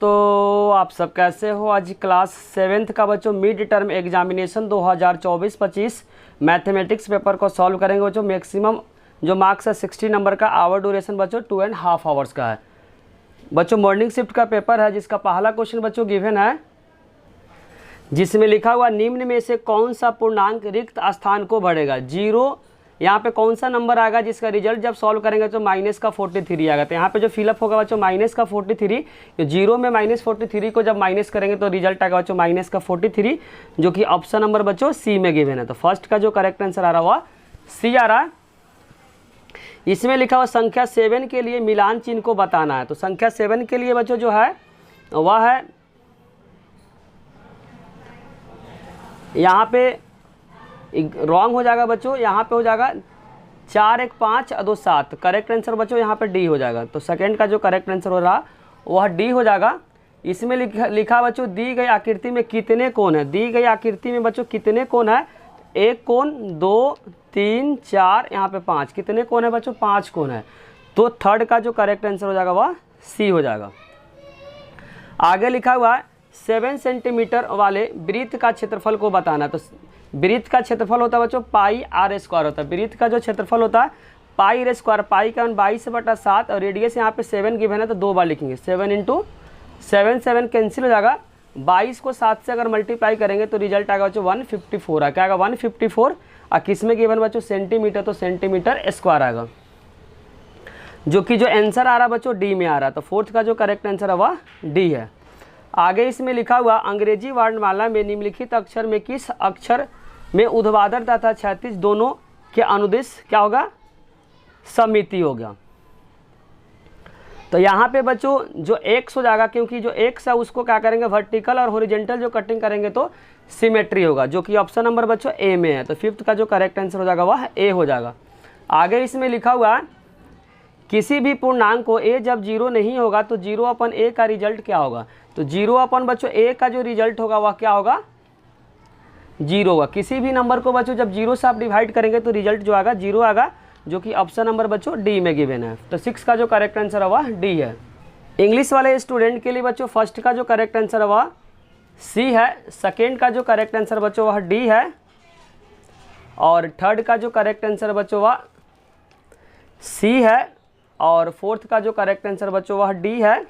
तो आप सब कैसे हो। आज क्लास 7th का बच्चों mid term examination 2024-25 mathematics paper को सॉल्व करेंगे बच्चों। मैक्सिमम जो मार्क्स है 60 नंबर का। आवर ड्यूरेशन बच्चों 2.5 आवर्स का है बच्चों। मॉर्निंग शिफ्ट का पेपर है जिसका पहला क्वेश्चन बच्चों गिवन है, जिसमें लिखा हुआ निम्न में से कौन सा पूर्णांक रिक्त स्थान को भरेगा। जीरो यहाँ पे कौन सा नंबर आएगा जिसका रिजल्ट जब सॉल्व करेंगे तो माइनस का 43 आएगा। तो यहाँ पे जो फिलअप होगा बच्चों माइनस का 43, तो जीरो में माइनस 43 को जब माइनस करेंगे तो रिजल्ट आएगा बच्चों माइनस का 43, जो कि ऑप्शन नंबर बच्चों सी में गिवन है। तो फर्स्ट का जो करेक्ट आंसर आ रहा हुआ सी आ रहा है। इसमें लिखा हुआ संख्या 7 के लिए मिलान चिन्ह को बताना है। तो संख्या 7 के लिए बच्चों जो है वह है यहाँ पे रॉन्ग हो जाएगा बच्चों, यहाँ पे हो जाएगा 4 1 5 2 7। करेक्ट आंसर बच्चों यहाँ पे डी हो जाएगा। तो सेकंड का जो करेक्ट आंसर हो रहा वह डी हो जाएगा। इसमें लिखा बच्चों दी गई आकृति में कितने कोण है। दी गई आकृति में बच्चों कितने कोण है, एक कोण, 2 3 4, यहाँ पे 5। कितने कोण है बच्चों, 5 कोण है। तो थर्ड का जो करेक्ट आंसर हो जाएगा वह सी हो जाएगा। आगे लिखा हुआ है 7 सेंटीमीटर वाले वृत्त का क्षेत्रफल को बताना। तो वृत्त का क्षेत्रफल होता है बच्चों पाई आर स्क्वायर होता है। वृत्त का जो क्षेत्रफल होता है पाई आर स्क्वायर, पाई का 22/7 और रेडियस यहाँ पे 7 गिवन है तो 2 बार लिखेंगे। 7 × 7 7 कैंसिल हो जाएगा। 22 को 7 से अगर मल्टीप्लाई करेंगे तो रिजल्ट आएगा बच्चों 154 है। क्या आएगा 154। और किस में गिवन बच्चों सेंटीमीटर, तो सेंटीमीटर स्क्वायर आएगा, जो कि जो आंसर आ रहा है बच्चों डी में आ रहा है। तो फोर्थ का जो करेक्ट आंसर है वह डी है। आगे इसमें लिखा हुआ अंग्रेजी वर्णमाला में निम्नलिखित अक्षर में किस अक्षर में ऊर्ध्वाधर तथा क्षैतिज दोनों के अनुदिश क्या होगा, समिति होगा। तो यहाँ पे बच्चों जो एक्स हो जाएगा, क्योंकि जो एक्स है उसको क्या करेंगे वर्टिकल और हॉरिजॉन्टल जो कटिंग करेंगे तो सिमेट्री होगा, जो कि ऑप्शन नंबर बच्चों ए में है। तो फिफ्थ का जो करेक्ट आंसर हो जाएगा वह ए हो जाएगा। आगे इसमें लिखा हुआ किसी भी पूर्णांक को ए जब 0 नहीं होगा तो 0/a का रिजल्ट क्या होगा। तो 0/ बच्चों a का जो रिजल्ट होगा वह क्या होगा, 0 होगा। किसी भी नंबर को बच्चों जब 0 से आप डिवाइड करेंगे तो रिजल्ट जो आएगा 0 आएगा, जो कि ऑप्शन नंबर बच्चों डी में गिवन है। तो 6 का जो करेक्ट आंसर है वह डी है। इंग्लिश वाले स्टूडेंट के लिए बच्चों फर्स्ट का जो करेक्ट आंसर है वह सी है। सेकेंड का जो करेक्ट आंसर बच्चों वह डी है। और थर्ड का जो करेक्ट आंसर बच्चों वह सी है। और फोर्थ का जो करेक्ट आंसर बच्चों वह डी है।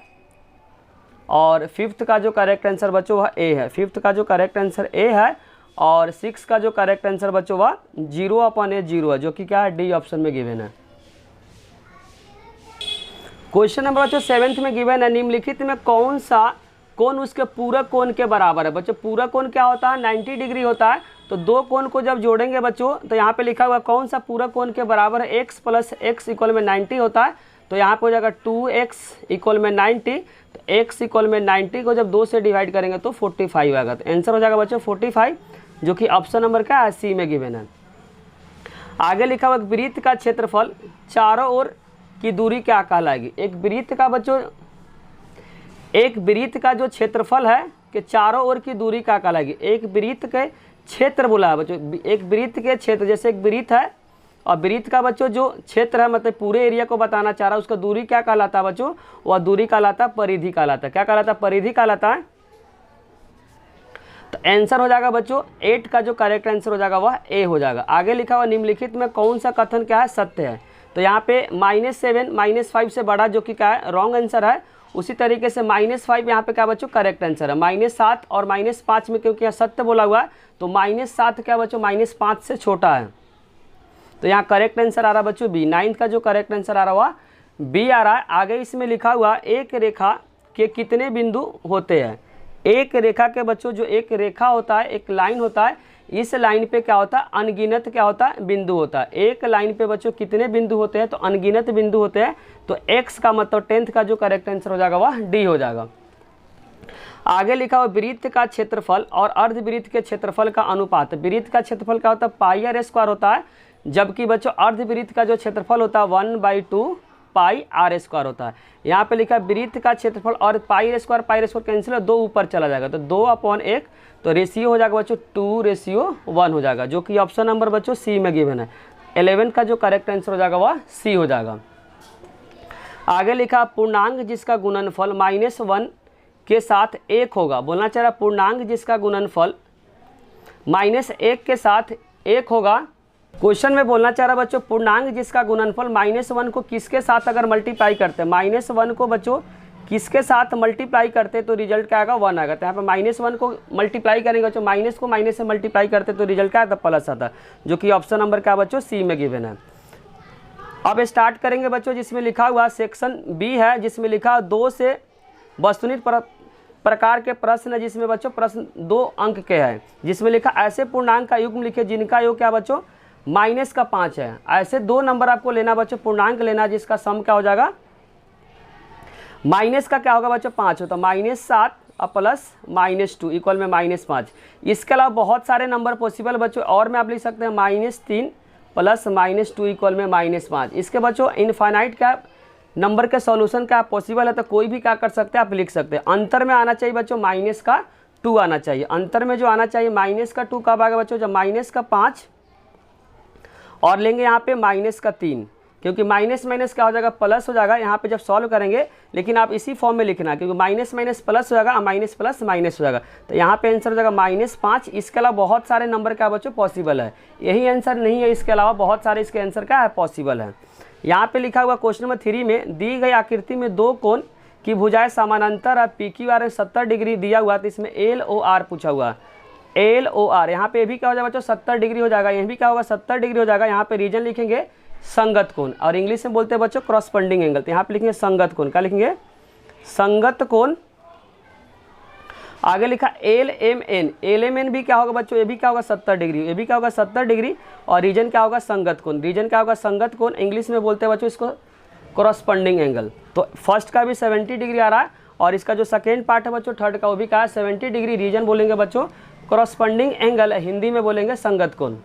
और फिफ्थ का जो करेक्ट आंसर बच्चों वह ए है। फिफ्थ का जो करेक्ट आंसर ए है। और 6 का जो करेक्ट आंसर बच्चों वह 0/a 0 है, जो कि क्या है डी ऑप्शन में गिवन है। क्वेश्चन नंबर बच्चों 7th में गिवन है निम्नलिखित में कौन सा कोण उसके पूरक कोण के बराबर है। बच्चों पूरक कोण क्या होता है, 90 डिग्री होता है। तो दो कोण को जब जोड़ेंगे बच्चों तो यहाँ पे लिखा हुआ कौन सा पूरक कोण के बराबर है, x + x = 90 होता है। तो यहाँ पे हो जाएगा 2x = 90। तो x = 90 को जब 2 से डिवाइड करेंगे तो 45 आएगा। तो आंसर हो जाएगा बच्चों 45, जो कि ऑप्शन नंबर का है सी में गिवन है। आगे लिखा हुआ वृत्त का क्षेत्रफल चारों ओर की दूरी क्या कहलाएगी। एक वृत्त का जो क्षेत्रफल है कि चारों ओर की दूरी क्या कहलाएगी। एक वृत्त के क्षेत्र बोला है बच्चों, एक वृत्त के क्षेत्र, जैसे एक वृत्त है और वृत्त का बच्चों जो क्षेत्र है मतलब पूरे एरिया को बताना चाह रहा है, उसका दूरी क्या कहलाता है बच्चों, वह दूरी कहलाता है परिधि कहलाता है। क्या कहलाता है, परिधि कहलाता है। तो आंसर हो जाएगा बच्चों 8 का जो करेक्ट आंसर हो जाएगा वह ए हो जाएगा। आगे लिखा हुआ निम्नलिखित में कौन सा कथन क्या है, सत्य है। तो यहाँ पे -7 -5 से बड़ा, जो कि क्या है रॉन्ग आंसर है। उसी तरीके से -5 यहाँ पे क्या बच्चों करेक्ट आंसर है। -7 और -5 में क्योंकि यहाँ सत्य बोला हुआ है तो -7 क्या बच्चों -5 से छोटा है। तो यहाँ करेक्ट आंसर आ रहा है बच्चों बी। 9th का जो करेक्ट आंसर आ रहा हुआ बी आ रहा है। आगे इसमें लिखा हुआ एक रेखा के कितने बिंदु होते हैं। एक रेखा के बच्चों जो एक रेखा होता है, एक लाइन होता है, इस लाइन पे क्या होता है अनगिनत क्या होता है बिंदु होता है। एक लाइन पे बच्चों कितने बिंदु होते हैं, तो अनगिनत बिंदु होते हैं। तो x का मतलब 10th का जो करेक्ट आंसर हो जाएगा वह डी हो जाएगा। आगे लिखा हुआ वृत्त का क्षेत्रफल और अर्धवृत्त के क्षेत्रफल का अनुपात। वृत्त का क्षेत्रफल क्या होता है पाई आर स्क्वायर होता है, जबकि बच्चों अर्धवृत्त का जो क्षेत्रफल होता है 1/2 पाई आर स्क्वायर होता है। यहाँ पे लिखा है वृत्त का क्षेत्रफल और पाई स्क्वायर कैंसिल है, 2 ऊपर चला जाएगा तो 2/1। तो रेशियो हो जाएगा बच्चों 2:1 हो जाएगा, जो कि ऑप्शन नंबर बच्चों सी में गिवन है। 11 का जो करेक्ट आंसर हो जाएगा वह सी हो जाएगा। आगे लिखा पूर्णांक जिसका गुणनफल -1 के साथ 1 होगा। बोलना चाह रहा पूर्णांक जिसका गुणनफल -1 के साथ 1 होगा। क्वेश्चन में बोलना चाह रहा बच्चों पूर्णांक जिसका गुणनफल -1 को किसके साथ अगर मल्टीप्लाई करते हैं, -1 को बच्चों किसके साथ मल्टीप्लाई करते तो रिजल्ट क्या आएगा 1 आएगा। तो यहाँ पे -1 को मल्टीप्लाई करेंगे बच्चों, माइनस को माइनस से मल्टीप्लाई करते तो रिजल्ट क्या आता प्लस आता, जो कि ऑप्शन नंबर क्या बच्चों सी में गिवन है। अब स्टार्ट करेंगे बच्चों जिसमें लिखा हुआ सेक्शन बी है, जिसमें लिखा 2 से वस्तुनिष्ठ प्रकार के प्रश्न है, जिसमें बच्चों प्रश्न 2 अंक के हैं, जिसमें लिखा ऐसे पूर्णांक का युग्म लिखे जिनका योग क्या बच्चों -5 है। ऐसे 2 नंबर आपको लेना बच्चों, पूर्णांक लेना जिसका सम क्या हो जाएगा, माइनस का क्या होगा बच्चों 5 होता, -7 और प्लस -2 इक्वल में -5। इसके अलावा बहुत सारे नंबर पॉसिबल बच्चों, और में आप लिख सकते हैं -3 प्लस -2 इक्वल में -5। इसके बच्चों इनफाइनाइट क्या नंबर के सॉल्यूशन क्या पॉसिबल है, तो कोई भी क्या कर सकते हैं आप लिख सकते हैं। अंतर में आना चाहिए बच्चों -2 आना चाहिए। अंतर में जो आना चाहिए -2 कब आएगा बच्चों, जब -5 और लेंगे यहाँ पे -3, क्योंकि माइनस माइनस क्या हो जाएगा प्लस हो जाएगा यहाँ पे जब सॉल्व करेंगे। लेकिन आप इसी फॉर्म में लिखना, क्योंकि माइनस माइनस प्लस हो जाएगा और माइनस प्लस माइनस हो जाएगा। तो यहाँ पे आंसर हो जाएगा -5। इसके अलावा बहुत सारे नंबर क्या बच्चों पॉसिबल है, यही आंसर नहीं है, इसके अलावा बहुत सारे इसके आंसर क्या है पॉसिबल है। यहाँ पे लिखा हुआ क्वेश्चन नंबर 3 में दी गई आकृति में 2 कोण की भुजाएं समानांतर और PQR 70 डिग्री दिया हुआ, तो इसमें LOR पूछा हुआ। LOR यहाँ पे भी क्या हो जाएगा बच्चों 70 डिग्री हो जाएगा, यहीं भी क्या होगा 70 डिग्री हो जाएगा। यहाँ पे रीजन लिखेंगे संगत कोण, और इंग्लिश में बोलते हैं बच्चों क्रॉसपेंडिंग एंगल, तो यहाँ पे लिखेंगे संगत कोण। क्या लिखेंगे संगत कोण। आगे लिखा LMN भी क्या होगा बच्चों, ये भी क्या होगा 70 डिग्री, ये भी क्या होगा 70 डिग्री, और रीजन क्या होगा संगत कोण। रीजन क्या होगा संगत कोण, इंग्लिश में बोलते हैं बच्चों इसको क्रॉसपेंडिंग एंगल। तो फर्स्ट का भी 70 डिग्री आ रहा है, और इसका जो सेकेंड पार्ट है बच्चों थर्ड का वो भी क्या है 70 डिग्री। रीजन बोलेंगे बच्चों क्रॉसपेंडिंग एंगल, हिंदी में बोलेंगे संगत कोण।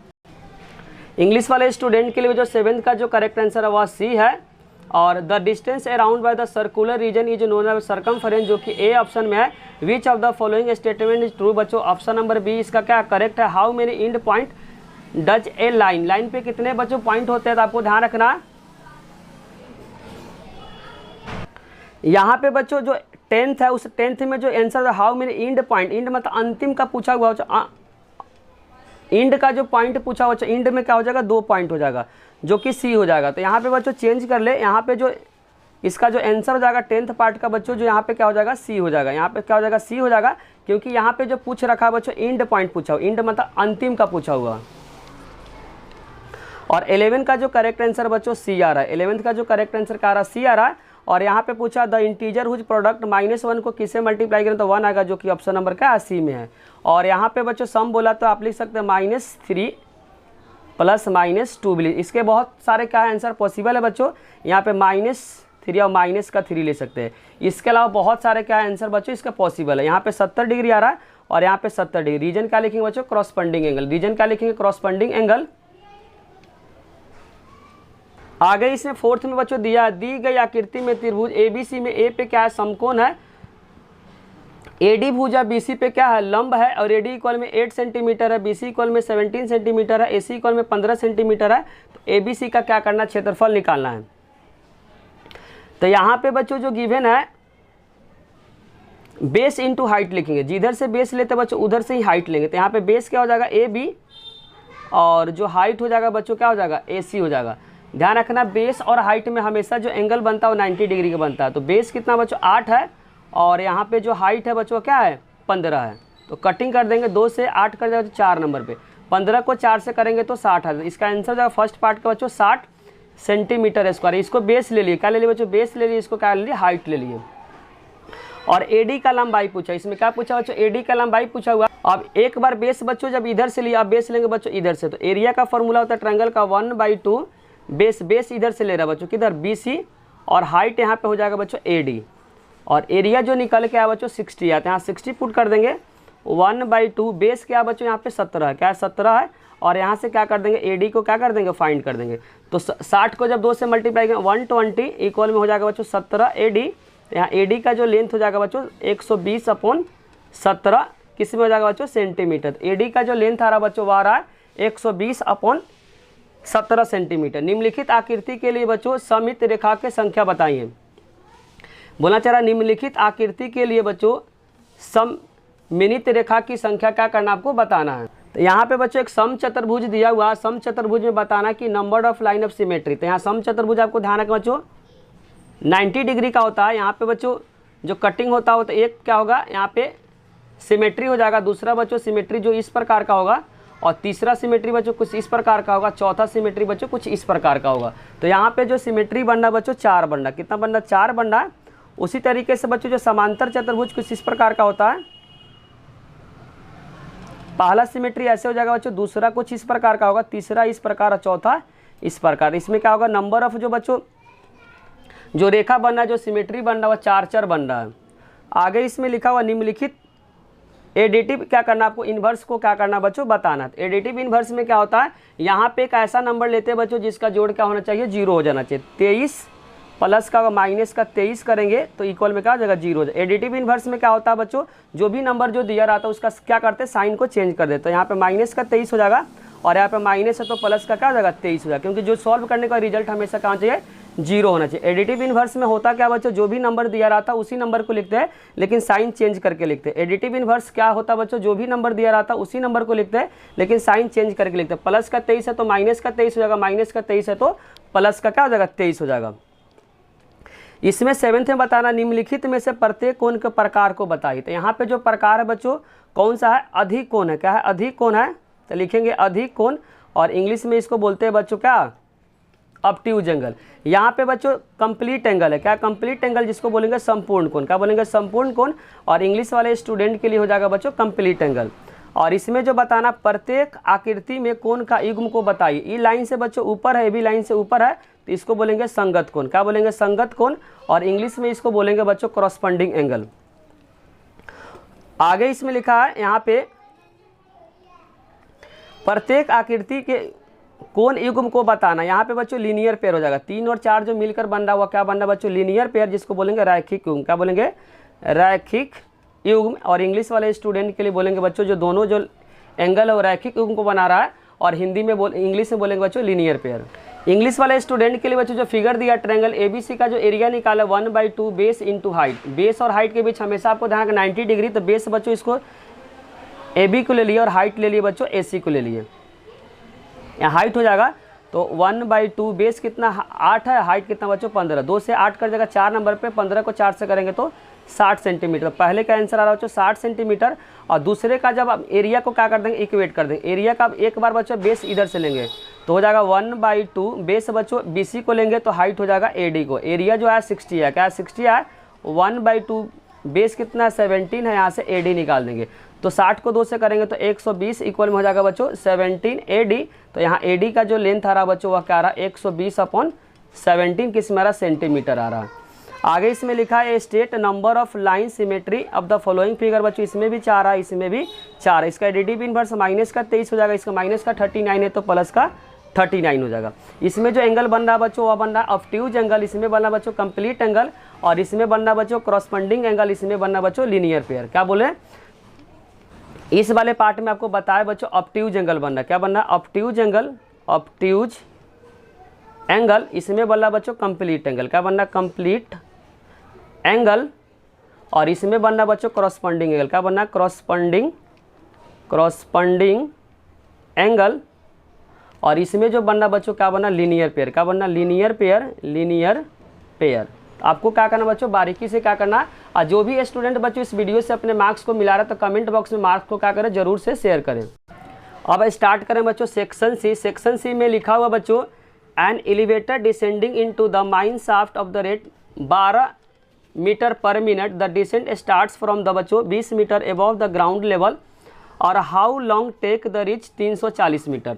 इंग्लिश वाले स्टूडेंट के लिए जो 7th का जो करेक्ट आंसर है वह सी है। और the distance around by the circular region is known as circumference, जो कि ए ऑप्शन में है। Which of the following statement is true बच्चों, ऑप्शन नंबर बी इसका क्या करेक्ट है। How many end point does a line, line पे कितने बच्चों पॉइंट होते हैं, तो आपको ध्यान रखना यहाँ पे बच्चों जो 10th है उस 10th में जो answer how many end point, and मतलब अंतिम का पूछा हुआ, इंड का जो पॉइंट पूछा हुआ, इंड में क्या हो जाएगा 2 पॉइंट हो जाएगा, जो कि सी हो जाएगा। तो यहाँ पे बच्चों चेंज कर ले, यहाँ पे जो इसका जो आंसर हो जाएगा 10th पार्ट का बच्चों, जो यहाँ पे क्या हो जाएगा सी हो जाएगा। यहाँ पे क्या हो जाएगा सी हो जाएगा, क्योंकि यहाँ पे जो पूछ रखा है बच्चों इंड पॉइंट पूछा हुआ, इंड मतलब अंतिम का पूछा हुआ। और 11 का जो करेक्ट आंसर बच्चों सी आ रहा है, 11th का जो करेक्ट आंसर क्या आ रहा है सी आ रहा है। और यहाँ पे पूछा द इंटीजर हुज प्रोडक्ट -1 को किससे मल्टीप्लाई करें, तो 1 आएगा, जो कि ऑप्शन नंबर क्या सी में है। और यहाँ पे बच्चों सम बोला तो आप लिख सकते हैं -3 प्लस -2 भी। इसके बहुत सारे क्या आंसर पॉसिबल है बच्चों, यहाँ पे -3 और माइनस का 3 ले सकते हैं। इसके अलावा बहुत सारे क्या आंसर बच्चों इसका पॉसिबल है। यहाँ पे 70 डिग्री आ रहा है और यहाँ पे 70 डिग्री। रीजन क्या लिखेंगे बच्चों क्रॉसपेंडिंग एंगल, रीजन क्या लिखेंगे क्रॉसपेंडिंग एंगल। आगे इसमें 4th में बच्चों दिया दी गई आकृति में त्रिभुज ABC में A पे क्या है समकोण है, AD भुजा BC पे क्या है लंब है, और AD इक्वल में 8 सेंटीमीटर है, BC इक्वल में 17 सेंटीमीटर है, AC इक्वल में 15 सेंटीमीटर है। तो ABC का क्या करना क्षेत्रफल निकालना है। तो यहाँ पे बच्चों जो गिवन है बेस इंटू हाइट लिखेंगे, जिधर से बेस लेते बच्चों उधर से ही हाइट लेंगे। तो यहाँ पे बेस क्या हो जाएगा AB, और जो हाइट हो जाएगा बच्चों क्या हो जाएगा AC हो जाएगा। ध्यान रखना बेस और हाइट में हमेशा जो एंगल बनता है वो 90 डिग्री का बनता है। तो बेस कितना बच्चों 8 है, और यहाँ पे जो हाइट है बच्चों क्या है 15 है। तो कटिंग कर देंगे 2 से 8 कर जाएगा 4 नंबर पे, 15 को 4 से करेंगे तो 60 है। इसका आंसर हो जाएगा फर्स्ट पार्ट का बच्चों 60 सेंटीमीटर स्क्वायर। इसको बेस ले लिए, क्या ले लिए बच्चों बेस ले लिए, इसको क्या ले लिए हाइट ले लिए। और AD का लंबाई पूछा, इसमें क्या पूछा बच्चों AD का लंबाई पूछा हुआ। अब एक बार बेस बच्चों जब इधर से लिया, अब बेस लेंगे बच्चों इधर से, तो एरिया का फॉर्मूला होता है ट्रायंगल का 1/2 बेस इधर से ले रहा है बच्चों किधर BC, और हाइट यहाँ पे हो जाएगा बच्चों AD, और एरिया जो निकल के आया बच्चों 60 आता है। यहाँ 60 पुट कर देंगे 1/2 बेस क्या बच्चों यहाँ पे 17 है, क्या है 17 है, और यहाँ से क्या कर देंगे AD को क्या कर देंगे फाइंड कर देंगे। तो 60 को जब 2 से मल्टीप्लाई करेंगे 120 इक्वल में हो जाएगा बच्चों 17 AD। यहाँ AD का जो लेंथ हो जाएगा बच्चों 120/17 किस में हो जाएगा बच्चों सेंटीमीटर। AD का जो लेंथ आ रहा है बच्चों वह आ रहा है 120/17 सेंटीमीटर। निम्नलिखित आकृति के लिए बच्चों सममित रेखा के संख्या बताइए। बोलना चाह रहा निम्नलिखित आकृति के लिए बच्चों सममित रेखा की संख्या क्या करना आपको बताना है। तो यहाँ पे बच्चों एक सम चतुर्भुज दिया हुआ है, सम चतुर्भुज में बताना कि number of line of symmetry. तो यहाँ सम चतुर्भुज आपको ध्यान रखना बच्चों 90 डिग्री का होता है। यहाँ पे बच्चों जो कटिंग होता हो तो एक क्या होगा यहाँ पे सिमेट्री हो जाएगा, दूसरा बच्चों सिमेट्री जो इस प्रकार का होगा, और तीसरा सिमेट्री बच्चों कुछ इस प्रकार का होगा, चौथा सिमेट्री बच्चों कुछ इस प्रकार का होगा। तो यहाँ पे जो सिमेट्री बन रहा बच्चों 4 बन रहा, कितना बन रहा 4 बन रहा है। उसी तरीके से बच्चों जो समांतर चतुर्भुज कुछ इस प्रकार का होता है, पहला सिमेट्री ऐसे हो जाएगा बच्चों, दूसरा कुछ इस प्रकार का होगा, तीसरा इस प्रकार और चौथा इस प्रकार। इसमें क्या होगा नंबर ऑफ जो बच्चों जो रेखा बन रहा है, जो सिमेट्री बन रहा है वो 4 बन रहा है। आगे इसमें लिखा हुआ निम्नलिखित एडिटिव क्या करना आपको इन्वर्स को क्या करना बच्चों बताना। तो एडिटिव इन्वर्स में क्या होता है, यहाँ पे एक ऐसा नंबर लेते हैं बच्चों जिसका जोड़ क्या होना चाहिए 0 हो जाना चाहिए। 23 प्लस का माइनस का 23 करेंगे तो इक्वल में क्या हो जाएगा 0 हो जाएगा। एडिटिव इन्वर्स में क्या होता है बच्चों, जो भी नंबर जो दिया रहता है उसका क्या करते हैं साइन को चेंज कर देते। तो यहाँ पे माइनस का 23 हो जाएगा और यहाँ पे माइनस है तो प्लस का क्या हो जाएगा 23 हो जाएगा, क्योंकि जो सॉल्व करने का रिजल्ट हमेशा कहाँ चाहिए 0 होना चाहिए। एडिटिव इन्वर्स में होता क्या बच्चों, जो भी नंबर दिया रहता है उसी नंबर को लिखते हैं लेकिन साइन चेंज करके लिखते हैं। एडिटिव इन्वर्स क्या होता बच्चों, जो भी नंबर दिया रहता है उसी नंबर को लिखते हैं लेकिन साइन चेंज करके लिखते हैं। प्लस का 23 है तो माइनस का 23 हो जाएगा, माइनस का 23 है तो प्लस का क्या हो जाएगा 23 हो जाएगा। इसमें 7th में बताना निम्नलिखित में से प्रत्येक कोण के प्रकार को बताइए। तो यहाँ पे जो प्रकार है बच्चों कौन सा है, अधिक कोण है। क्या है, अधिक कोण है। तो लिखेंगे अधिक कोण, और इंग्लिश में इसको बोलते हैं बच्चों क्या, ऑब्ट्यूज एंगल। यहाँ पे बच्चों कंप्लीट एंगल है। क्या कंप्लीट एंगल, जिसको बोलेंगे संपूर्ण कोण। क्या बोलेंगे संपूर्ण कोण, और इंग्लिश वाले स्टूडेंट के लिए हो जाएगा बच्चों कंप्लीट एंगल। और इसमें जो बताना प्रत्येक आकृति में कोण का युग्म को बताइए। ई लाइन से बच्चों ऊपर है, बी लाइन से ऊपर है तो इसको बोलेंगे संगत कोण। क्या बोलेंगे संगत कोण, और इंग्लिश में इसको बोलेंगे बच्चों कॉरस्पॉन्डिंग एंगल। आगे इसमें लिखा है यहाँ पे प्रत्येक आकृति के कोण युग्म को बताना। यहाँ पे बच्चों लीनियर पेयर हो जाएगा। 3 और 4 जो मिलकर बन रहा हुआ क्या बन रहा है बच्चों लीनियर पेयर, जिसको बोलेंगे रैखिक युग्म। क्या बोलेंगे रैखिक युग्म, और इंग्लिश वाले स्टूडेंट के लिए बोलेंगे बच्चों जो दोनों जो एंगल है वो रैखिक युग्म को बना रहा है, और हिंदी में इंग्लिश में बोलेंगे बच्चों लीनियर पेयर। इंग्लिश वाले स्टूडेंट के लिए बच्चों जो फिगर दिया ट्रायंगल ABC का जो एरिया निकाला 1/2 बेस इंटू हाइट। बेस और हाइट के बीच हमेशा आपको ध्यान रखना 90 डिग्री। तो बेस बच्चों इसको AB को ले लिए और हाइट ले लिए बच्चों AC को ले लिए। यहाँ हाइट हो जाएगा तो 1/2 बेस कितना 8 है, हाइट कितना बच्चों 15। 2 से 8 कर जाएगा 4 नंबर पे, 15 को 4 से करेंगे तो 60 सेंटीमीटर। पहले का आंसर आ रहा है बच्चों 60 सेंटीमीटर, और दूसरे का जब आप एरिया को क्या कर देंगे इक्वेट कर देंगे। एरिया का एक बार बच्चों बेस इधर से लेंगे तो हो जाएगा 1/2 बेस बच्चों BC को लेंगे तो हाइट हो जाएगा AD को। एरिया जो है 60 है, क्या है 60 है, 1/2 बेस कितना है 17 है, यहाँ से AD निकाल देंगे तो 60 को 2 से करेंगे तो 120 इक्वल में हो जाएगा बच्चों 17 AD। तो यहाँ AD का जो लेंथ आ रहा बच्चों वह क्या आ रहा 120/17 किस में आ रहा सेंटीमीटर आ रहा। आगे इसमें लिखा है state number of line symmetry of the following figure. बच्चों इसमें भी 4 है, इसमें भी 4 है। इसका एडिटिव इन्वर्स माइनस का 23 हो जाएगा, इसका माइनस का 39 है तो प्लस का 39 हो जाएगा। इसमें जो एंगल बन रहा बच्चों वह बन रहा है ऑब्ट्यूज एंगल, इसमें बन रहा बच्चों कंप्लीट एंगल, और इसमें बन रहा बच्चों कॉरस्पॉन्डिंग एंगल, इसमें बन रहा बच्चों लीनियर पेयर। क्या बोले इस वाले पार्ट में आपको बताया बच्चों ऑब्ट्यूज एंगल बन रहा है। क्या बन रहा है ऑब्ट्यूज एंगल, ऑब्ट्यूज एंगल। इसमें बन रहा बच्चों कंप्लीट एंगल। क्या बन रहा कंप्लीट एंगल, और इसमें बन रहा बच्चों कॉरस्पॉन्डिंग एंगल। क्या बन रहा कॉरस्पॉन्डिंग एंगल, और इसमें जो बन रहा बच्चों क्या बन रहा लीनियर पेयर। क्या बन रहा लीनियर पेयर, लीनियर पेयर। आपको क्या करना बच्चों बारीकी से क्या करना, और जो भी स्टूडेंट बच्चों इस वीडियो से अपने मार्क्स को मिला रहा है तो कमेंट बॉक्स में मार्क्स को क्या करें जरूर से शेयर करें। अब स्टार्ट करें बच्चों सेक्शन सी। सेक्शन सी में लिखा हुआ बच्चों an elevator descending into the mine shaft of the rate 12 metre per minute. The descent starts from the बच्चों 20 metre above the ground level, और how long take the reach 340 metre.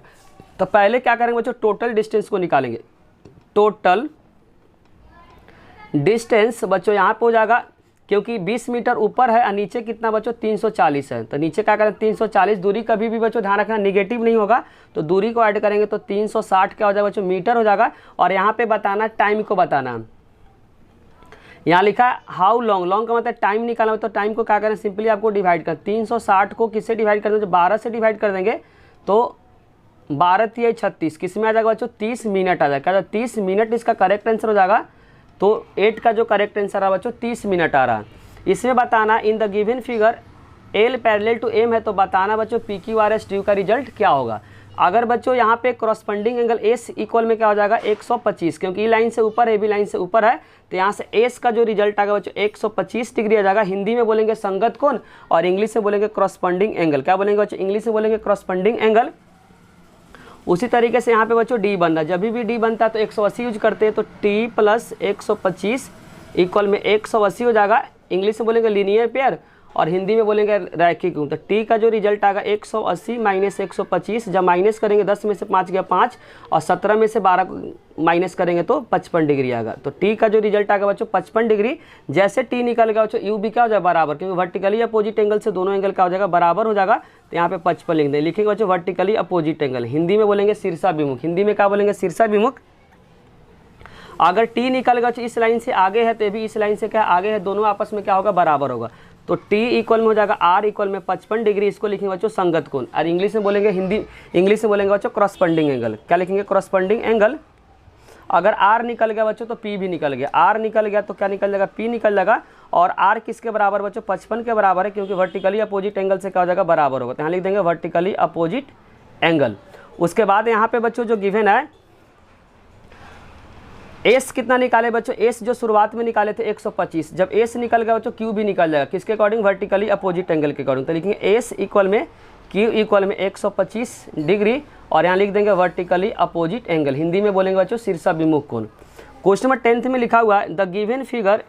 तो पहले क्या करेंगे बच्चों टोटल डिस्टेंस को निकालेंगे। Total distance बच्चों यहाँ पे हो जाएगा क्योंकि 20 मीटर ऊपर है और नीचे कितना बच्चों 340 है, तो नीचे क्या करें 340। दूरी कभी भी बच्चों ध्यान रखना निगेटिव नहीं होगा, तो दूरी को ऐड करेंगे तो 360 क्या हो जाएगा बच्चों मीटर हो जाएगा। और यहाँ पे बताना टाइम को बताना, यहाँ लिखा है हाउ लॉन्ग, लॉन्ग का मतलब टाइम निकालना, तो टाइम को क्या करें सिंपली आपको डिवाइड कर 360 को किससे डिवाइड कर देंगे, 12 से डिवाइड कर देंगे तो 12 × 36 किस में आ जाएगा बच्चों 30 मिनट आ जाएगा। 30 मिनट इसका करेक्ट आंसर हो जाएगा। तो 8 का जो करेक्ट आंसर आ बच्चों 30 मिनट आ रहा है। इसमें बताना in the given figure L parallel to M है, तो बताना बच्चों P Q R S T U का रिजल्ट क्या होगा। अगर बच्चों यहाँ पे क्रॉसपेंडिंग एंगल एस इक्वल में क्या हो जाएगा 125, क्योंकि ई लाइन से ऊपर है, बी लाइन से ऊपर है, तो यहाँ से एस का जो रिजल्ट आएगा बच्चों 125 डिग्री आ जाएगा। हिंदी में बोलेंगे संगत कोण और इंग्लिश में बोलेंगे क्रॉसपेंडिंग एंगल। क्या बोलेंगे बच्चों? इंग्लिश में बोलेंगे क्रॉसपेंडिंग एंगल। उसी तरीके से यहाँ पे बच्चों डी बनना, जब भी डी बनता है तो 180 यूज करते हैं, तो टी प्लस 125 इक्वल में 180 हो जाएगा। इंग्लिश में बोलेंगे लीनियर पेयर और हिंदी में बोलेंगे रैखिक गुण। तो टी का जो रिजल्ट आएगा 180 माइनस 125, जब माइनस करेंगे 10 में से 5 गया 5 और 17 में से 12 माइनस करेंगे तो 55 डिग्री आएगा। तो टी का जो रिजल्ट आएगा बच्चों 55 डिग्री। जैसे टी निकल गया बच्चों यू भी क्या हो जाएगा बराबर, क्योंकि वर्टिकली अपोजिट एंगल से दोनों एंगल क्या हो जाएगा बराबर हो जाएगा। तो यहाँ पे 55 लिख दें, लिखेंगे बच्चों वर्टिकली अपोजिट एंगल, हिंदी में बोलेंगे शीर्षाभिमुख। हिंदी में क्या बोलेंगे? शीर्षाभिमुख। अगर टी निकल गया इस लाइन से आगे है तो ये भी इस लाइन से क्या आगे है, दोनों आपस में क्या होगा बराबर होगा। तो T इक्वल में हो जाएगा R इक्वल में 55 डिग्री, इसको लिखेंगे बच्चों संगत कोण। और इंग्लिश में बोलेंगे इंग्लिश में बोलेंगे बच्चों क्रॉसपेंडिंग एंगल। क्या लिखेंगे? Corresponding angle. अगर R निकल गया बच्चों तो P भी निकल गया, R निकल गया तो क्या निकल जाएगा? P निकल जाएगा। और R किसके बराबर बच्चों? 55 के बराबर है, क्योंकि वर्टिकली अपोजिट एंगल से क्या हो जाएगा बराबर होगा। तो यहाँ लिख देंगे वर्टिकली अपोजिट एंगल। उसके बाद यहाँ पे बच्चों जो गिवन है एस कितना निकाले बच्चों? एस जो शुरुआत में निकाले थे 125, जब एस निकल गया बच्चों क्यू भी निकल जाएगा, किसके अकॉर्डिंग? वर्टिकली अपोजिट एंगल के अकॉर्डिंग। तो लिखेंगे एस इक्वल में क्यू इक्वल में 125 डिग्री और यहाँ लिख देंगे वर्टिकली अपोजिट एंगल, हिंदी में बोलेंगे बच्चों शीर्षाभिमुख कोण। क्वेश्चन नंबर 10 में लिखा हुआ है the given figure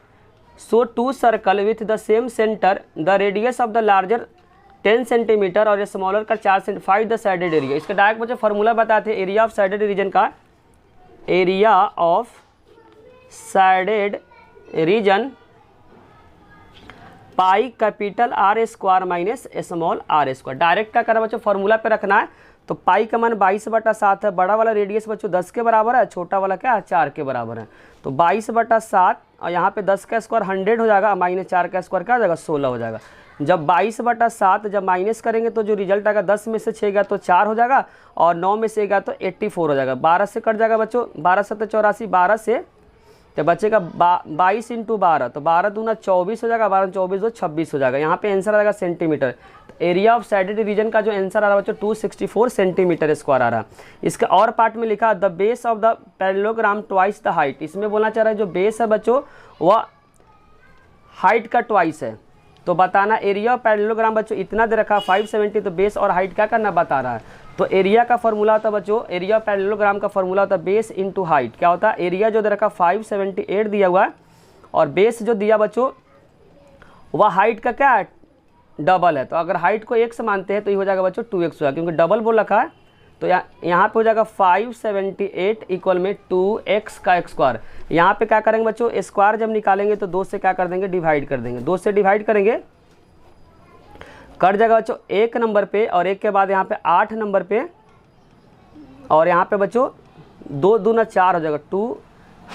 show two circle with the same centre, the radius of the larger 10 centimetre और स्मॉलर का 4 centimetre, find the shaded area. इसका डायरेक्ट बच्चों फॉर्मूला बताते हैं एरिया ऑफ साइडेड रीजन का। Area of shaded region pi capital R square minus small R square. Direct क्या करा बच्चों? फॉर्मूला पे रखना है। तो पाई का मान 22/7 है, बड़ा वाला रेडियस बच्चों 10 के बराबर है, छोटा वाला क्या है 4 के बराबर है। तो 22/7 और यहाँ पे 10 का स्क्वायर 100 हो जाएगा, माइनस 4 का स्क्वायर क्या हो जाएगा 16 हो जाएगा। जब 22/7 जब माइनस करेंगे तो जो रिजल्ट आएगा 10 में से 6 गया तो 4 हो जाएगा और 9 में से गया तो 84 हो जाएगा। 12 से कट जाएगा बच्चों, 12 7 84, 12 से तो बचेगा 22 × 12, तो 12 दूना 24 हो जाएगा, 12 24 2 26 हो जाएगा। यहाँ पे आंसर आ जाएगा centimetre. Area of shaded region का जो आंसर आ रहा है बच्चों 264 सेंटीमीटर स्क्वायर आ रहा है। इसके और पार्ट में लिखा the base of the parallelogram twice the height. इसमें बोलना चाह रहा है जो बेस है बच्चों वह हाइट का ट्वाइस है। तो बताना एरिया ऑफ पैरेललोग्राम बच्चों इतना दे रखा 570, तो बेस और हाइट क्या करना बता रहा है। तो एरिया का फॉर्मूला होता है बच्चों, एरिया ऑफ पैरेललोग्राम का फॉर्मूला होता है बेस इंटू हाइट। क्या होता है? एरिया जो दे रखा 578 दिया हुआ है और बेस जो दिया बच्चों वह हाइट का क्या है डबल है। तो अगर हाइट को x मानते हैं तो ये हो जाएगा बच्चों 2x होगा, क्योंकि डबल बोल रखा है। तो यहाँ पे हो जाएगा 578 इक्वल में 2x का स्क्वायर। यहाँ पे क्या करेंगे बच्चों? स्क्वायर जब निकालेंगे तो 2 से क्या कर देंगे? डिवाइड कर देंगे। 2 से डिवाइड करेंगे कट जाएगा बच्चों 1 नंबर पे और 1 के बाद यहाँ पे 8 नंबर पे और यहाँ पे बच्चों 2 दूना 4 हो जाएगा, 2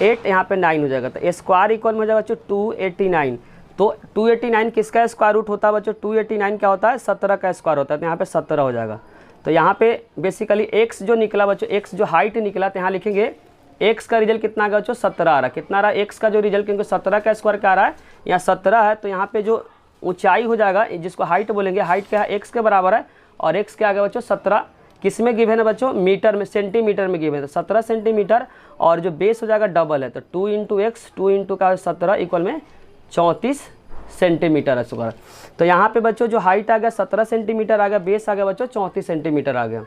8 यहाँ पे 9 हो जाएगा। तो स्क्वायर इक्वल में हो जाएगा बच्चों 289। तो 289 किसका स्क्वायर रूट होता है बच्चों? 289 क्या होता है? 17 का स्क्वायर होता है। तो यहाँ पे 17 हो जाएगा। तो यहाँ पे बेसिकली x जो निकला बच्चों, x जो हाइट निकला, तो यहाँ लिखेंगे x का रिजल्ट कितना आ गया बच्चों? 17 आ रहा है। कितना आ रहा है x का जो रिजल्ट? क्योंकि 17 का स्क्वायर क्या आ रहा है? यहाँ 17 है। तो यहाँ पे जो ऊंचाई हो जाएगा जिसको हाइट बोलेंगे, हाइट क्या है? x के बराबर है और x क्या आ गया बच्चों? 17। किस में गिवन है बच्चों? मीटर में, सेंटीमीटर में गिवन है। तो 17 सेंटीमीटर और जो बेस हो जाएगा डबल है, तो 2 × x 2 × का 17 इक्वल में 34 सेंटीमीटर है स्क्वायर। तो यहाँ पे बच्चों जो हाइट आ गया 17 सेंटीमीटर आ गया, बेस आ गया बच्चों 34 सेंटीमीटर आ गया।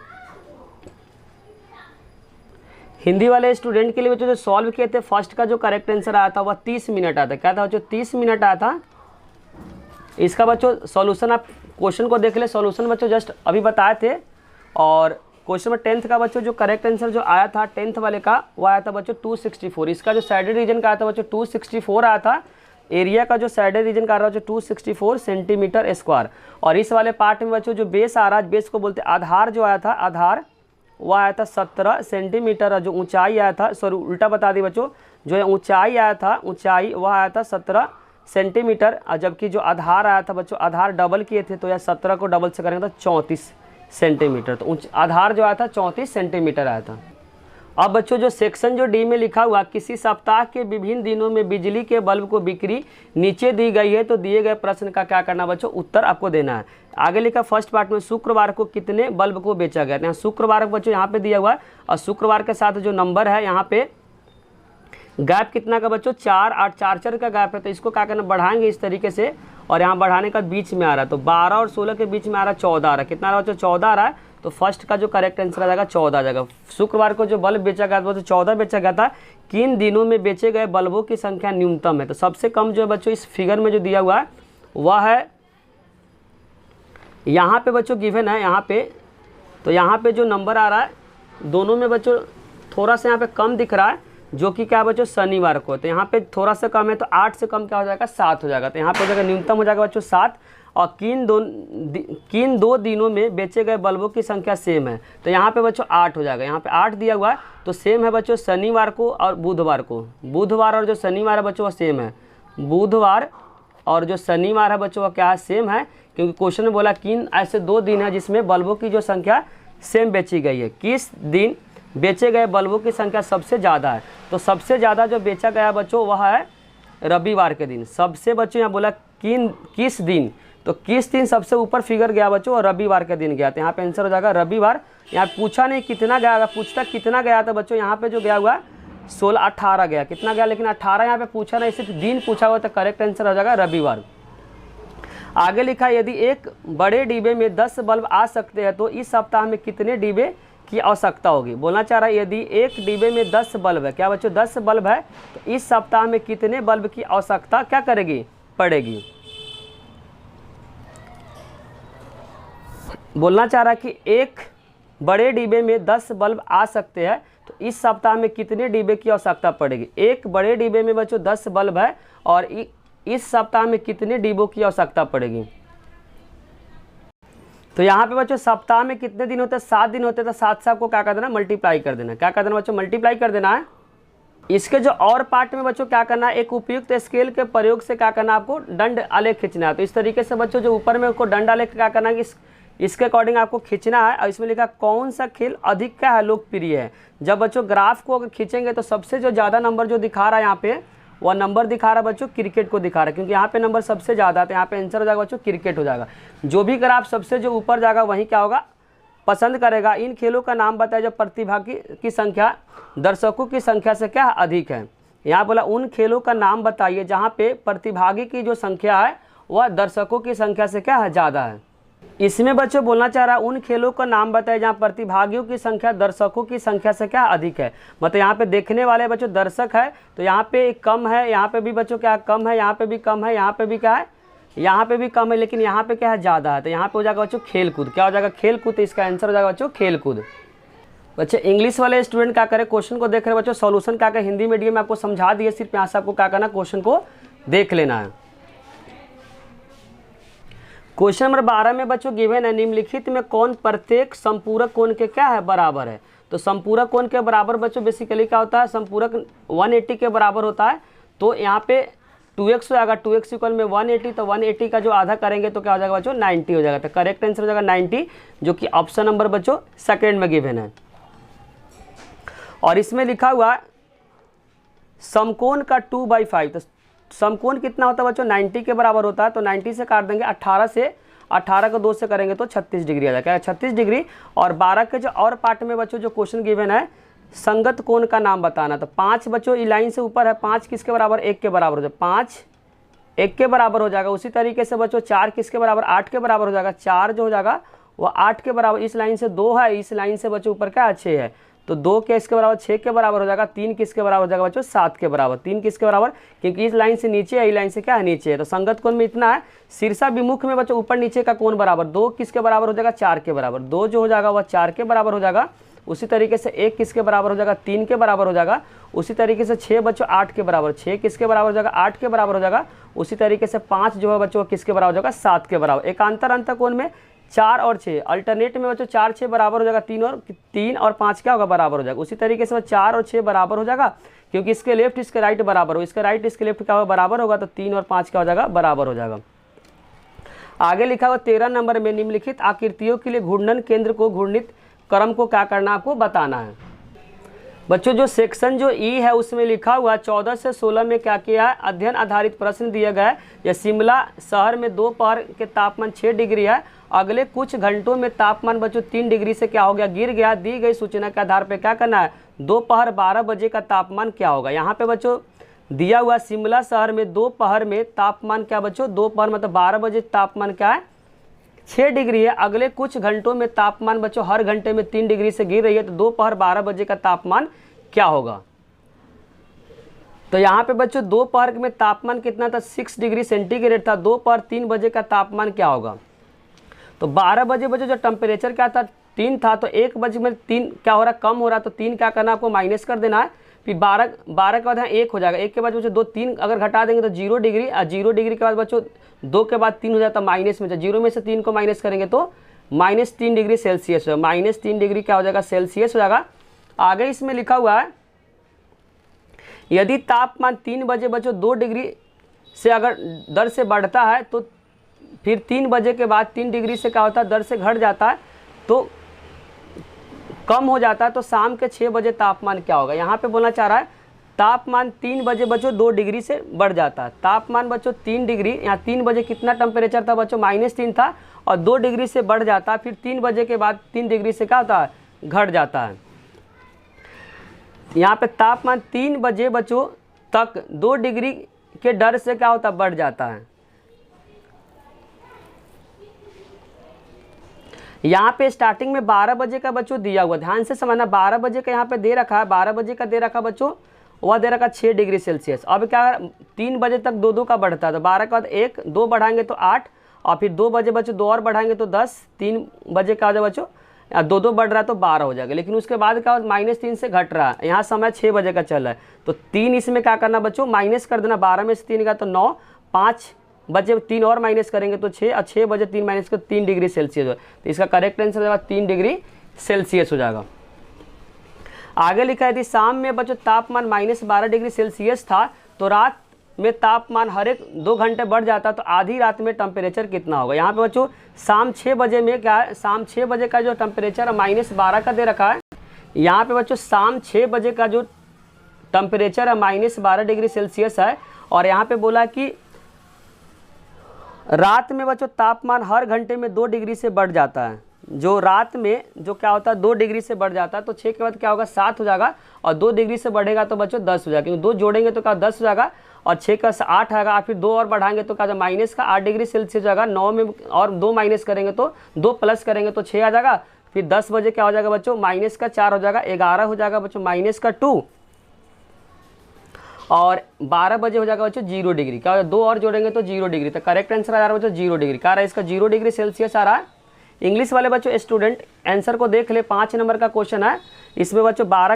हिंदी वाले स्टूडेंट के लिए बच्चों जो सॉल्व किए थे फर्स्ट का जो करेक्ट आंसर आया था वह 30 मिनट आया था। क्या था बच्चों? 30 मिनट आया था। इसका बच्चों सॉल्यूशन आप क्वेश्चन को देख ले, सॉल्यूशन बच्चों जस्ट अभी बताए थे। और क्वेश्चन नंबर 10th का बच्चों जो करेक्ट आंसर जो आया था 10th वाले का वो आया था बच्चों 264। इसका जो साइडेड रीजन का आया था बच्चों 264 आया था। एरिया का जो साइडेड रीजन का आ रहा है 264 सेंटीमीटर स्क्वायर। और इस वाले पार्ट में बच्चों जो बेस आ रहा है, बेस को बोलते हैं आधार, जो आया था आधार वो आया था 17 सेंटीमीटर। और जो ऊंचाई आया था, सॉरी उल्टा बता दी बच्चों, जो ऊंचाई आया था ऊंचाई वह आया था 17 सेंटीमीटर। और जबकि जो आधार आया था बच्चों, आधार डबल किए थे तो यह 17 को डबल से करेंगे तो 34 सेंटीमीटर। तो आधार जो आया था 34 सेंटीमीटर आया था। अब बच्चों जो सेक्शन जो डी में लिखा हुआ, किसी सप्ताह के विभिन्न दिनों में बिजली के बल्ब को बिक्री नीचे दी गई है, तो दिए गए प्रश्न का क्या करना बच्चों, उत्तर आपको देना है। आगे लिखा फर्स्ट पार्ट में शुक्रवार को कितने बल्ब को बेचा गया। यहाँ शुक्रवार को बच्चों यहाँ पे दिया हुआ है, और शुक्रवार के साथ जो नंबर है यहाँ पे गैप कितना का बच्चों, 4 8 4 4 का गैप है, तो इसको क्या करना, बढ़ाएंगे इस तरीके से, और यहाँ बढ़ाने का बीच में आ रहा है, तो 12 और 16 के बीच में आ रहा है 14 आ रहा है। कितना आ रहा है बच्चों, 14 आ रहा है, तो फर्स्ट का जो करेक्ट आंसर आ जाएगा 14 आ जाएगा। शुक्रवार को जो बल्ब बेचा गया था तो 14 बेचा गया था। किन दिनों में बेचे गए बल्बों की संख्या न्यूनतम है, तो सबसे कम जो है बच्चों इस फिगर में जो दिया हुआ है वह है यहाँ पे बच्चों गिवन है यहाँ पे, तो यहाँ पे जो नंबर आ रहा है दोनों में बच्चों थोड़ा सा यहाँ पे कम दिख रहा है, जो कि क्या बच्चों शनिवार को, तो यहाँ पे थोड़ा सा कम है, तो 8 से कम क्या हो जाएगा, 7 हो जाएगा। तो यहाँ पे हो जाएगा न्यूनतम हो जाएगा बच्चों 7। और किन दो दिनों में बेचे गए बल्बों की संख्या सेम है, तो यहाँ पे बच्चों 8 हो जाएगा। यहाँ पे 8 दिया हुआ है, तो सेम है बच्चों शनिवार को और बुधवार को। बुधवार और जो शनिवार है बच्चों वह सेम है, बुधवार और जो शनिवार है बच्चों वह क्या है, सेम है, क्योंकि क्वेश्चन में बोला किन ऐसे 2 दिन है जिसमें बल्बों की जो संख्या सेम बेची गई है। किस दिन बेचे गए बल्बों की संख्या सबसे ज़्यादा है, तो सबसे ज़्यादा जो बेचा गया बच्चों वह है रविवार के दिन। सबसे बच्चों यहाँ बोला किस दिन, तो किस दिन सबसे ऊपर फिगर गया बच्चों, और रविवार के दिन गया, तो यहाँ पे आंसर हो जाएगा रविवार। यहाँ पूछा नहीं कितना गया, अगर पूछता कितना गया था बच्चों, यहाँ पे जो गया हुआ 16 18 गया, कितना गया, लेकिन 18 यहाँ पे पूछा नहीं, सिर्फ दिन पूछा हुआ, तो करेक्ट आंसर हो जाएगा रविवार। आगे लिखा यदि एक बड़े डिब्बे में 10 बल्ब आ सकते हैं तो इस सप्ताह में कितने डिब्बे की आवश्यकता होगी। बोलना चाह रहा है यदि एक डिब्बे में 10 बल्ब है, क्या बच्चों 10 बल्ब है, तो इस सप्ताह में कितने बल्ब की आवश्यकता क्या करेगी, पड़ेगी। बोलना चाह रहा है कि एक बड़े डिब्बे में 10 बल्ब आ सकते हैं तो इस सप्ताह में कितने डिब्बे की आवश्यकता पड़ेगी। एक बड़े डिब्बे में बच्चों 10 बल्ब है और इस सप्ताह में कितने डिब्बों की आवश्यकता पड़ेगी। तो यहाँ पे बच्चों सप्ताह में कितने दिन होते हैं, 7 दिन होते हैं, तो 7 से आपको क्या कर देना, मल्टीप्लाई कर देना। क्या कर देना बच्चों, मल्टीप्लाई कर देना है। इसके जो और पार्ट में बच्चों क्या करना है, एक उपयुक्त स्केल के प्रयोग से क्या करना है, आपको दंड आलेख खींचना है। तो इस तरीके से बच्चों जो ऊपर में आपको दंड आलेख क्या करना है, इसके अकॉर्डिंग आपको खींचना है। और इसमें लिखा कौन सा खेल अधिक क्या है, लोकप्रिय है। जब बच्चों ग्राफ को अगर खींचेंगे तो सबसे जो ज़्यादा नंबर जो दिखा रहा है यहाँ पे, वह नंबर दिखा रहा है बच्चों क्रिकेट को दिखा रहा है, क्योंकि यहाँ पे नंबर सबसे ज़्यादा है, तो यहाँ पे आंसर हो जाएगा बच्चों क्रिकेट हो जाएगा। जो भी ग्राफ सबसे जो ऊपर जाएगा वहीं क्या होगा, पसंद करेगा। इन खेलों का नाम बताया जब प्रतिभागी की संख्या दर्शकों की संख्या से क्या अधिक है। यहाँ बोला उन खेलों का नाम बताइए जहाँ पे प्रतिभागी की जो संख्या है वह दर्शकों की संख्या से क्या है, ज़्यादा है। इसमें बच्चों बोलना चाह रहा है उन खेलों का नाम बताए जहाँ प्रतिभागियों की संख्या दर्शकों की संख्या से क्या अधिक है। मतलब यहाँ पे देखने वाले बच्चों दर्शक है, तो यहाँ पे कम है, यहाँ पे भी बच्चों क्या कम है, यहाँ पे भी कम है, यहाँ पे भी क्या है, यहाँ पे भी कम है, लेकिन यहाँ पे क्या है, ज़्यादा है। तो यहाँ पे हो जाएगा बच्चों खेल कूद। क्या हो जाएगा, खेल कूद। तो इसका आंसर हो जाएगा बच्चों खेल कूद। बच्चे इंग्लिश वाले स्टूडेंट क्या करें, क्वेश्चन को देख रहे बच्चों, सॉल्यूशन क्या करें, हिंदी मीडियम में आपको समझा दिए, सिर्फ यहाँ से आपको क्या करना, क्वेश्चन को देख लेना है। क्वेश्चन नंबर 12 में बच्चों गिवन है निम्नलिखित में कौन प्रत्येक संपूरक कोण के क्या है, बराबर है। तो संपूरक कोण के बराबर बच्चों बेसिकली क्या होता है, संपूरक 180 के बराबर होता है। तो यहाँ पे 2x हो जाएगा, 2x इक्वल में 180, तो 180 का जो आधा करेंगे तो क्या हो जाएगा बच्चों 90 हो जाएगा। तो करेक्ट आंसर हो जाएगा 90, जो कि ऑप्शन नंबर बच्चों सेकेंड में गिवन है। और इसमें लिखा हुआ समकोण का 2/5, तो समकोण कितना होता है बच्चों 90 के बराबर होता है। तो 90 से काट देंगे, 18 को 2 से करेंगे तो 36 डिग्री आ जाएगा, 36 डिग्री। और 12 के जो और पार्ट में बच्चों जो क्वेश्चन गिवन है संगत कोण का नाम बताना। तो 5 बच्चों ई लाइन से ऊपर है, 5 किसके बराबर, 1 के बराबर हो जाएगा, 5 1 के बराबर हो जाएगा। उसी तरीके से बच्चों 4 किसके बराबर, 8 के बराबर हो जाएगा, 4 जो हो जाएगा वह 8 के बराबर। इस लाइन से 2 है, इस लाइन से बच्चों ऊपर क्या 6 है, तो 2 के इसके बराबर 6 के बराबर हो जाएगा। 3 किसके बराबर हो जाएगा बच्चों 7 के बराबर, 3 किसके बराबर, क्योंकि इस लाइन से नीचे है, इस लाइन से क्या है नीचे है। तो संगत कोण में इतना है। शीर्षा विमुख में बच्चों ऊपर नीचे का कोण बराबर, 2 किसके बराबर हो जाएगा 4 के बराबर, 2 जो हो जाएगा वह 4 के बराबर हो जाएगा। उसी तरीके से 1 किसके बराबर हो जाएगा 3 के बराबर हो जाएगा। उसी तरीके से 6 बच्चों 8 के बराबर, 6 किसके बराबर हो जाएगा 8 के बराबर हो जाएगा। उसी तरीके से 5 जो है बच्चों किसके बराबर हो जाएगा 7 के बराबर। एकांतर अंतर कोण में 4 और 6, अल्टरनेट में बच्चों 4 6 बराबर हो जाएगा, 3 और 5 क्या होगा बराबर हो जाएगा। उसी तरीके से 4 और 6 बराबर हो जाएगा, क्योंकि इसके लेफ्ट इसके राइट बराबर हो, इसके राइट इसके लेफ्ट क्या होगा बराबर होगा, तो 3 और 5 क्या हो जाएगा बराबर हो जाएगा। आगे लिखा हुआ 13 नंबर में निम्नलिखित आकृतियों के लिए घूर्णन केंद्र को घूर्णित क्रम को क्या करना आपको बताना है। बच्चों जो सेक्शन जो ई है उसमें लिखा हुआ 14 से 16 में क्या किया है, अध्ययन आधारित प्रश्न दिया गया है। या शिमला शहर में दोपहर के तापमान 6 डिग्री है, अगले कुछ घंटों में तापमान बच्चों 3 डिग्री से क्या हो गया, गिर गया। दी गई सूचना के आधार पर क्या करना है, दोपहर 12 बजे का तापमान क्या होगा। यहाँ पे बच्चों दिया हुआ शिमला शहर में दोपहर में तापमान क्या बच्चों, दोपहर मतलब 12 बजे तापमान क्या है 6 डिग्री है, अगले कुछ घंटों में तापमान बच्चों हर घंटे में 3 डिग्री से गिर रही है, तो दोपहर 12 बजे का तापमान क्या होगा। तो यहाँ पे बच्चों दोपहर में तापमान कितना था, 6 डिग्री सेंटीग्रेड था, दोपहर 3 बजे का तापमान क्या होगा। तो 12 बजे बच्चों जो टेम्परेचर क्या था 3 था, तो 1 बजे में 3 क्या हो रहा है, कम हो रहा है, तो 3 क्या करना है आपको माइनस कर देना है। फिर 12 के बाद यहाँ 1 हो जाएगा, 1 के बाद बच्चों 2 3 अगर घटा देंगे तो 0 डिग्री, और 0 डिग्री के बाद बच्चों 2 के बाद 3 हो जाता है माइनस में, 0 में से 3 को माइनस करेंगे तो -3 डिग्री सेल्सियस हो, -3 डिग्री क्या हो जाएगा सेल्सियस हो जाएगा। आगे इसमें लिखा हुआ है यदि तापमान 3 बजे बच्चों 2 डिग्री से अगर दर से बढ़ता है तो फिर 3 बजे के बाद 3 डिग्री से क्या होता है, दर से घट जाता है तो कम हो जाता है, तो शाम के 6 बजे तापमान क्या होगा। यहाँ पे बोलना चाह रहा है तापमान 3 बजे बच्चों 2 डिग्री से बढ़ जाता है, तापमान बच्चों 3 डिग्री, यहाँ 3 बजे कितना टेम्परेचर था बच्चों -3 था, और 2 डिग्री से बढ़ जाता है, फिर 3 बजे के बाद 3 डिग्री से क्या होता है, घट जाता है। यहाँ पे तापमान 3 बजे बच्चों तक 2 डिग्री के डर से क्या होता है, बढ़ जाता है। यहाँ पे स्टार्टिंग में 12 बजे का बच्चों दिया हुआ, ध्यान से समझना, 12 बजे का यहाँ पे दे रखा है, 12 बजे का दे रखा बच्चों, वह दे रखा 6 डिग्री सेल्सियस। अब क्या 3 बजे तक 2 का बढ़ता है, तो 12 के बाद 1 2 बढ़ाएंगे तो 8, और फिर 2 बजे बच्चों 2 और बढ़ाएंगे तो 10, 3 बजे का हो जाए बच्चों 2 बढ़ रहा है तो 12 हो जाएगा। लेकिन उसके बाद क्या -3 से घट रहा है, यहाँ समय 6 बजे का चल रहा है, तो 3 इसमें क्या करना बच्चों माइनस कर देना, 12 में से 3 का तो 9, 5 बजे 3 और माइनस करेंगे तो 6, और 6 बजे 3 माइनस कर 3 डिग्री सेल्सियस हो, तो इसका करेक्ट आंसर हो जाएगा 3 डिग्री सेल्सियस हो जाएगा। आगे लिखा है यदि शाम में बच्चों तापमान -12 डिग्री सेल्सियस था तो रात में तापमान हर एक 2 घंटे बढ़ जाता, तो आधी रात में टेम्परेचर कितना होगा। यहाँ पे बच्चों शाम 6 बजे में क्या है, शाम 6 बजे का जो टेम्परेचर -12 का दे रखा है, यहाँ पे बच्चों शाम 6 बजे का जो टेम्परेचर है -12 डिग्री सेल्सियस है, और यहाँ पे बोला कि रात में बच्चों तापमान हर घंटे में 2 डिग्री से बढ़ जाता है। जो रात में जो क्या होता है 2 डिग्री से बढ़ जाता है, तो 6 के बाद क्या होगा 7 हो जाएगा, और 2 डिग्री से बढ़ेगा तो बच्चों 10 हो जाएगा, क्योंकि 2 जोड़ेंगे तो क्या 10 हो जाएगा, और 6 का 8 आएगा, फिर 2 और बढ़ाएंगे तो क्या माइनस का 8 डिग्री सेल्सियस हो जाएगा। 9 में और 2 माइनस करेंगे तो 2 प्लस करेंगे तो 6 आ जाएगा, फिर 10 बजे क्या हो जाएगा बच्चों -4 हो जाएगा, 11 हो जाएगा बच्चों -2, और 12 बजे हो जाएगा बच्चों 0 डिग्री, क्या हो जाएगा 2 और जोड़ेंगे तो 0 डिग्री, तो करेक्ट आंसर आ रहा है बच्चों 0 डिग्री, क्या रहा है इसका 0 डिग्री सेल्सियस आ रहा है। इंग्लिश वाले बच्चों स्टूडेंट आंसर को देख ले, 5 नंबर का क्वेश्चन है, इसमें बच्चों 12